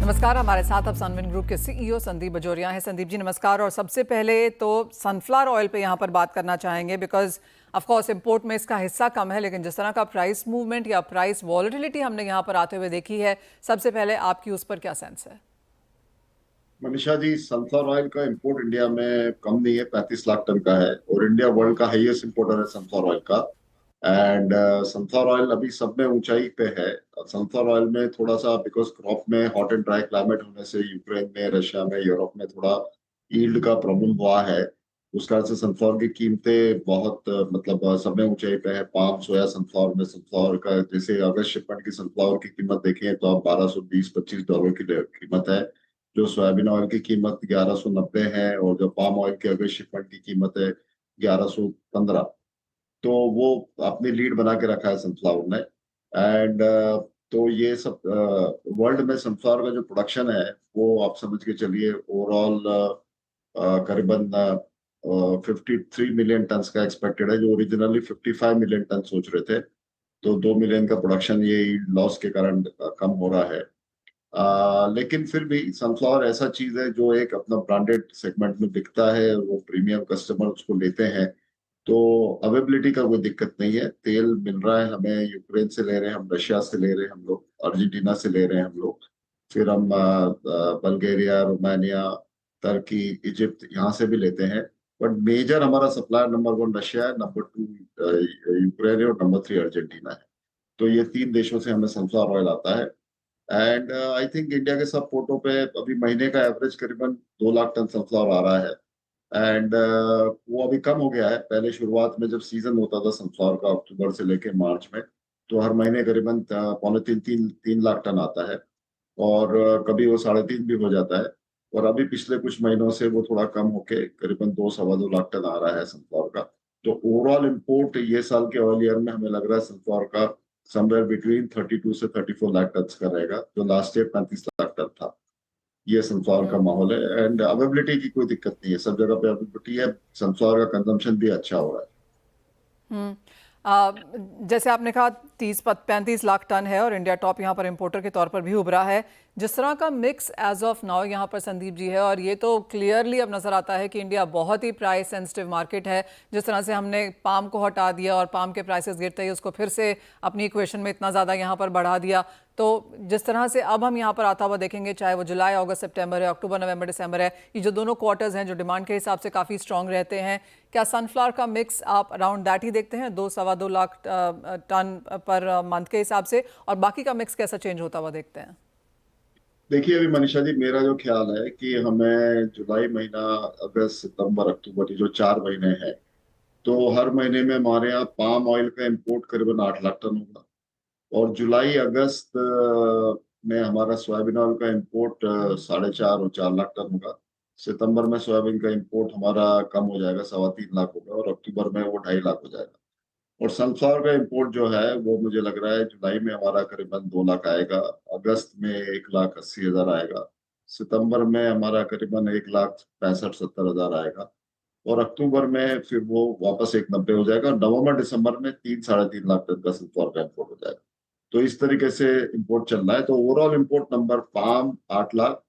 नमस्कार, हमारे साथ अब सनविन ग्रुप के सीईओ संदीप बजोरिया हैं। संदीप जी नमस्कार। और सबसे पहले तो सनफ्लावर ऑयल पे यहाँ पर बात करना चाहेंगे, बिकॉज ऑफ कोर्स इंपोर्ट में इसका हिस्सा कम है, लेकिन जिस तरह का प्राइस मूवमेंट या प्राइस वॉलेटिलिटी हमने यहाँ पर आते हुए देखी है, सबसे पहले आपकी उस पर क्या सेंस है? मनीषा जी, सनफ्लावर ऑयल का इंपोर्ट इंडिया में कम नहीं है, 35 लाख टन का है और इंडिया वर्ल्ड का हाईएस्ट इंपोर्टर है सनफ्लावर ऑयल का। एंड सनफ्लावर ऑयल अभी सब में ऊंचाई पे है। सनफ्लावर ऑयल में थोड़ा सा बिकॉज क्रॉप में हॉट एंड ड्राई क्लाइमेट होने से यूक्रेन में, रशिया में, यूरोप में थोड़ा ईल्ड का प्रॉब्लम हुआ है। उस कारण से सनफ्लावर की कीमतें बहुत मतलब सब में ऊंचाई पे है। पाम सोया सनफ्लावर में सनफ्लावर का जैसे अगस्त शिपमेंट की सनफ्लावर की कीमत देखें तो अब 1220-25 डॉलर की कीमत है। जो सोयाबीन ऑयल की कीमत 1190 है और जो पाम ऑयल के अगस्त शिपमेंट की कीमत है 1115। तो वो अपनी लीड बना के रखा है सनफ्लावर ने। एंड तो ये सब वर्ल्ड में सनफ्लावर का जो प्रोडक्शन है वो आप समझ के चलिए ओवरऑल करीबन 53 मिलियन टन का एक्सपेक्टेड है, जो ओरिजिनली 55 मिलियन टन सोच रहे थे। तो 2 मिलियन का प्रोडक्शन ये लॉस के कारण कम हो रहा है। लेकिन फिर भी सनफ्लावर ऐसा चीज है जो एक अपना ब्रांडेड सेगमेंट में बिकता है, वो प्रीमियम कस्टमर उसको लेते हैं। तो अवेबिलिटी का कोई दिक्कत नहीं है। तेल मिल रहा है हमें, यूक्रेन से ले रहे हैं हम, रशिया से ले रहे हैं हम लोग, अर्जेंटीना से ले रहे हैं हम लोग। फिर हम बल्गेरिया, रोमानिया, तुर्की, इजिप्ट यहाँ से भी लेते हैं। बट मेजर हमारा सप्लायर नंबर 1 रशिया है, नंबर 2 यूक्रेन है और नंबर 3 अर्जेंटीना है। तो ये 3 देशों से हमें सनफ्लावर ऑयल आता है। एंड आई थिंक इंडिया के सब पोर्टों पे अभी महीने का एवरेज करीबन 2 लाख टन सनफ्लावर आ रहा है। एंड वो अभी कम हो गया है। पहले शुरुआत में जब सीजन होता था सनफ्लावर का अक्टूबर से लेके मार्च में, तो हर महीने करीबन 3.5 लाख टन आता है और कभी वो 3.5 भी हो जाता है। और अभी पिछले कुछ महीनों से वो थोड़ा कम होके करीबन 2 सवा 2 लाख टन आ रहा है सनफ्लावर का। तो ओवरऑल इम्पोर्ट ये साल के ऑयल ईयर में हमें लग रहा है सनफ्लावर का समवेयर बिटवीन 32 से 34 लाख टन का रहेगा, जो लास्ट ईयर 35 लाख टन था। ये सनफ्लावर का माहौल है। एंड अवेबिलिटी की कोई दिक्कत नहीं है, सब जगह पे अवेबिलिटी है। सनफ्लावर का कंजम्पशन भी अच्छा हो रहा है। हम्म जैसे आपने कहा 30-35 लाख टन है और इंडिया टॉप यहाँ पर इंपोर्टर के तौर पर भी उभरा है। जिस तरह का मिक्स एज ऑफ नाउ यहाँ पर संदीप जी है, और ये तो क्लियरली अब नजर आता है कि इंडिया बहुत ही प्राइस सेंसिटिव मार्केट है। जिस तरह से हमने पाम को हटा दिया और पाम के प्राइसेस गिरते ही उसको फिर से अपनी इक्वेशन में इतना ज़्यादा यहाँ पर बढ़ा दिया, तो जिस तरह से अब हम यहाँ पर आता हुआ देखेंगे, चाहे वो जुलाई, अगस्त, सितंबर है, अक्टूबर, नवंबर, दिसंबर है, ये जो दोनों क्वार्टर्स हैं जो डिमांड के हिसाब से काफ़ी स्ट्रांग रहते हैं, क्या सनफ्लावर का मिक्स आप अराउंड दैट ही देखते हैं, 2-2.25 लाख टन पर मंथ के हिसाब से, और बाकी का मिक्स कैसा चेंज होता हुआ देखते हैं? देखिए अभी मनीषा जी, मेरा जो ख्याल है कि हमें जुलाई महीना, अगस्त, सितंबर, अक्टूबर, ये जो 4 महीने हैं, तो हर महीने में हमारे यहाँ पाम ऑयल का इंपोर्ट करीबन 8 लाख टन होगा। और जुलाई अगस्त में हमारा सोयाबीन ऑयल का इंपोर्ट 4.5 और 4 लाख टन होगा। सितंबर में सोयाबीन का इंपोर्ट हमारा कम हो जाएगा, 3.25 लाख होगा और अक्टूबर में वो 2.5 लाख हो जाएगा। और सनफ्लावर का इंपोर्ट जो है वो मुझे लग रहा है जुलाई में हमारा करीबन 2 लाख आएगा, अगस्त में 1,80,000 आएगा, सितंबर में हमारा करीबन 1,65,70,000 आएगा और अक्टूबर में फिर वो वापस 1,90 हो जाएगा और नवंबर दिसंबर में 3-3.5 लाख टन का सनफ्लावर का इंपोर्ट हो जाएगा। तो इस तरीके से इंपोर्ट चल रहा है। तो overall import number, palm 8 lakh,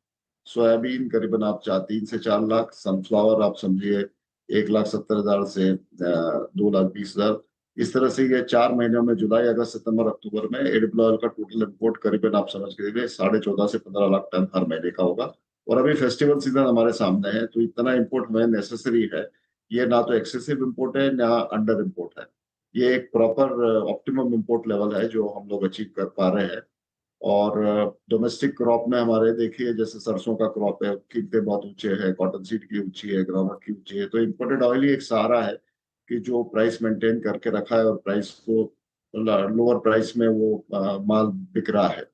soybean करीबन आप 3 से 4 लाख, सनफ्लावर आप समझिए 1,70,000 से 2,20,000। इस तरह से ये 4 महीनों में जुलाई, अगस्त, सितंबर, अक्टूबर में एडिबल ऑयल का टोटल इंपोर्ट करीबन आप समझ के 14.5 से 15 लाख टन हर महीने का होगा। और अभी फेस्टिवल सीजन हमारे सामने है, तो इतना इंपोर्ट हमें नेसेसरी है। ये ना तो एक्सेसिव इंपोर्ट है ना अंडर इंपोर्ट है। ये एक प्रॉपर ऑप्टिमम इंपोर्ट लेवल है जो हम लोग अचीव कर पा रहे हैं। और डोमेस्टिक क्रॉप में हमारे देखिए जैसे सरसों का क्रॉप है, कीमतें बहुत ऊंचे हैं, कॉटन सीड की ऊंची है, ग्राउंडनट की ऊंची है। तो इम्पोर्टेड ऑयल ही एक सहारा है कि जो प्राइस मेंटेन करके रखा है और प्राइस को लोअर प्राइस में वो माल बिक रहा है।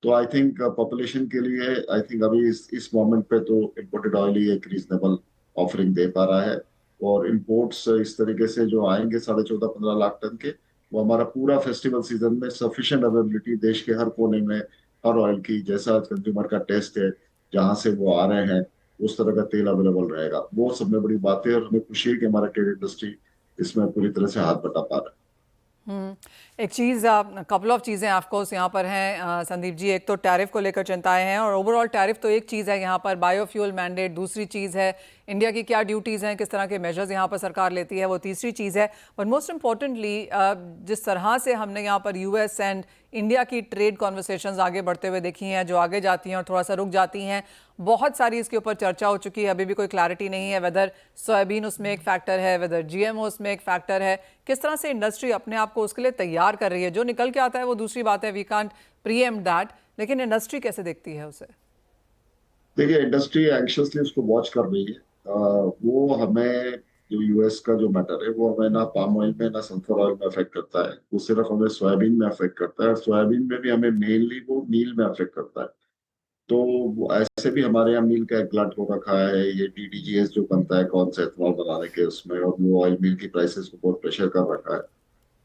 तो आई थिंक पॉपुलेशन के लिए आई थिंक अभी इस मोमेंट पे तो इम्पोर्टेड ऑयल ही एक रीजनेबल ऑफरिंग दे पा रहा है। और इम्पोर्ट्स इस तरीके से जो आएंगे 14.5-15 लाख टन के, वो हमारा पूरा फेस्टिवल सीजन में सफिशिएंट अवेलेबिलिटी देश के हर कोने में, हर ऑयल की जैसा कंज्यूमर का टेस्ट है, जहां से वो आ रहे हैं उस तरह का तेल अवेलेबल रहेगा। वो सब में बड़ी बात है और हमें खुशी है कि हमारा ट्रेड इंडस्ट्री इसमें पूरी तरह से हाथ बटा पा रहा है। एक चीज़, कपल ऑफ चीज़ें ऑफकोर्स यहाँ पर हैं संदीप जी। एक तो टैरिफ को लेकर चिंताएं हैं, और ओवरऑल टैरिफ तो एक चीज़ है, यहाँ पर बायोफ्यूल मैंडेट दूसरी चीज़ है, इंडिया की क्या ड्यूटीज़ हैं, किस तरह के मेजर्स यहाँ पर सरकार लेती है, वो तीसरी चीज़ है। बट मोस्ट इम्पॉर्टेंटली जिस तरह से हमने यहाँ पर यूएस एंड इंडिया की ट्रेड कॉन्वर्सेशंस आगे बढ़ते हुए देखी हैं, जो आगे जाती हैं और थोड़ा सा रुक जाती हैं, बहुत सारी इसके ऊपर चर्चा हो चुकी है। अभी भी कोई क्लैरिटी नहीं है वेदर सोयाबीन उसमें एक फैक्टर है, वेदर जीएमओ उसमें एक फैक्टर है। किस तरह से इंडस्ट्री अपने आप को उसके लिए तैयार कर रही है? जो निकल के आता है वो दूसरी बात है, वी कांट प्रीएम्प्ट दैट, लेकिन इंडस्ट्री कैसे देखती है उसे? देखिए, इंडस्ट्री एंक्शसली उसको वॉच कर रही है। वो हमें, जो यूएस का जो मैटर है, वो हमें ना पाम ऑयल में ना सनफ्लावर ऑयल में अफेक्ट करता है। वो सिर्फ हमें सोयाबीन में अफेक्ट करता है, और सोयाबीन में भी हमें मेनली वो मील में अफेक्ट करता है। तो ऐसे भी हमारे यहाँ मील का एक गलट हो रखा है। ये टीडीजीएस जो बनता है कौन सा इथेनॉल बनाने के उसमें, और वो ऑयल मिल की प्राइसेस को बहुत प्रेशर कर रखा है।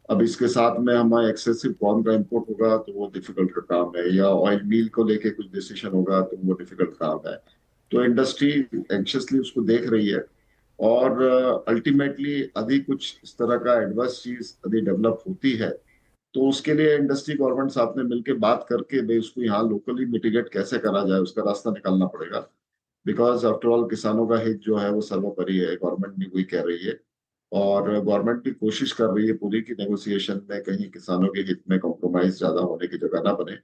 अब इसके साथ में हमारा एक्सेसिव कॉर्न का इंपोर्ट होगा तो वो डिफिकल्ट का काम है, या ऑयल मिल को लेके कुछ डिसीजन होगा तो वो डिफिकल्ट काम है। तो इंडस्ट्री एंक्शसली उसको देख रही है, और अल्टीमेटली यदि कुछ इस तरह का एडवर्स चीज यदि डेवलप होती है, तो उसके लिए इंडस्ट्री गवर्नमेंट साथ में मिलकर बात करके भाई उसको यहाँ लोकली मिटिगेट कैसे करा जाए, उसका रास्ता निकालना पड़ेगा। बिकॉज आफ्टर ऑल किसानों का हित जो है वो सर्वोपरि है, गवर्नमेंट भी वही कह रही है। और गवर्नमेंट भी कोशिश कर रही है पूरी की नेगोशिएशन में कहीं किसानों के हित में कॉम्प्रोमाइज ज्यादा होने की जगह ना बने।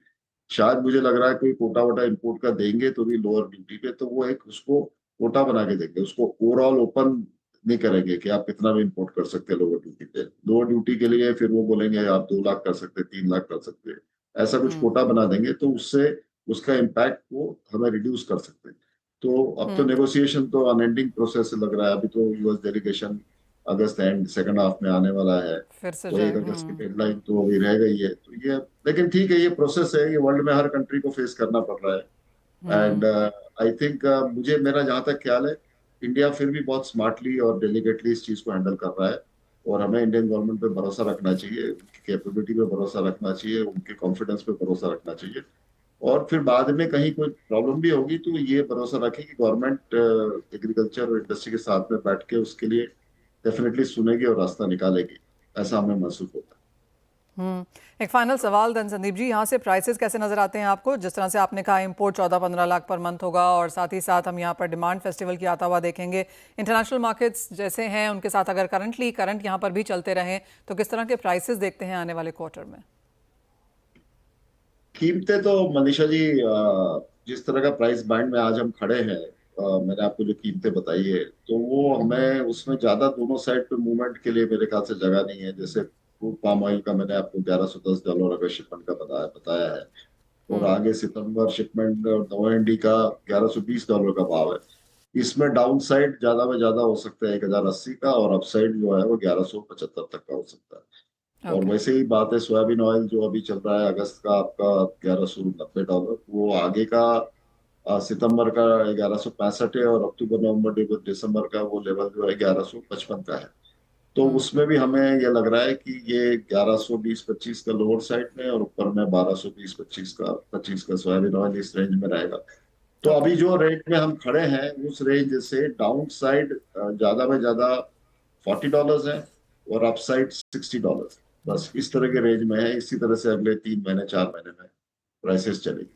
शायद मुझे लग रहा है कोई कोटा वोटा इंपोर्ट का देंगे तो भी लोअर ड्यूटी पे, तो वो एक उसको कोटा बना के देंगे, उसको ओवरऑल ओपन नहीं करेंगे कि आप कितना भी इंपोर्ट कर सकते हैं लोअर ड्यूटी पे। लोअर ड्यूटी के लिए फिर वो बोलेंगे आप 2 लाख कर सकते हैं, 3 लाख कर सकते हैं। ऐसा कुछ कोटा बना देंगे तो उससे उसका इम्पैक्ट को हमें रिड्यूस कर सकते हैं। तो अब तो नेगोशिएशन तो अनएंडिंग प्रोसेस लग रहा है। अभी तो US delegation August and second half में आने वाला है, फिर से तो जाए। 1 अगस्त की डेडलाइन तो अभी रह गई है। तो ये, लेकिन ठीक है, ये प्रोसेस है, ये वर्ल्ड में हर कंट्री को फेस करना पड़ रहा है। एंड आई थिंक, मुझे मेरा जहां तक ख्याल है, इंडिया फिर भी बहुत स्मार्टली और डेलिकेटली इस चीज को हैंडल कर रहा है। और हमें इंडियन गवर्नमेंट पे भरोसा रखना चाहिए, उनकी कैपेबिलिटी पे भरोसा रखना चाहिए, उनके कॉन्फिडेंस पे भरोसा रखना चाहिए। और फिर बाद में कहीं कोई प्रॉब्लम भी होगी तो ये भरोसा रखें कि गवर्नमेंट एग्रीकल्चर और इंडस्ट्री के साथ में बैठ के उसके लिए डेफिनेटली सुनेगी और रास्ता निकालेगी। ऐसा हमें महसूस होता है। एक फाइनल सवाल देन संदीप जी, यहाँ से प्राइसेस कैसे नजर आते हैं आपको? जिस तरह से आपने कहा इंपोर्ट 14-15 लाख पर मंथ होगा, और साथ ही साथ हम यहाँ पर डिमांड फेस्टिवल की आता हुआ देखेंगे। इंटरनेशनल मार्केट्स जैसे हैं उनके साथ अगर करंट यहाँ पर भी चलते रहें तो किस तरह के प्राइसेस देखते हैं आने वाले क्वार्टर में? कीमतें तो मनीषा जी, जिस तरह का प्राइस बैंड में आज हम खड़े हैं, मैंने आपको जो कीमतें बताई है, तो वो हमें उसमें ज्यादा दोनों साइड पे मूवमेंट के लिए मेरे ख्याल से जगह नहीं है। जैसे क्रूड पाम ऑयल का मैंने आपको $1110 अगर शिपमेंट का बताया बताया है, और आगे सितंबर शिपमेंट और नवंबर का $1120 का भाव है। इसमें डाउन साइड ज्यादा में ज्यादा हो सकता है 1080 का, और अपसाइड जो है वो 1175 तक का हो सकता है। और ओके। वैसे ही बात है, सोयाबीन ऑयल जो अभी चल रहा है अगस्त का आपका $1190, वो आगे का सितंबर का 1165 है, और अक्टूबर नवंबर दिसंबर का वो लेवल जो है 1155 का है। तो उसमें भी हमें ये लग रहा है कि ये 1120-25 का लोअर साइड में, और ऊपर में 1220-25 का सोयाबीन ऑयल इस रेंज में रहेगा। तो ओके। अभी जो रेंज में हम खड़े हैं उस रेंज से डाउन साइड ज्यादा में ज्यादा $40 है, और अप साइड $60। बस इस तरह के रेंज में है। इसी तरह से अगले 3 महीने 4 महीने में प्राइसेस चलेगी।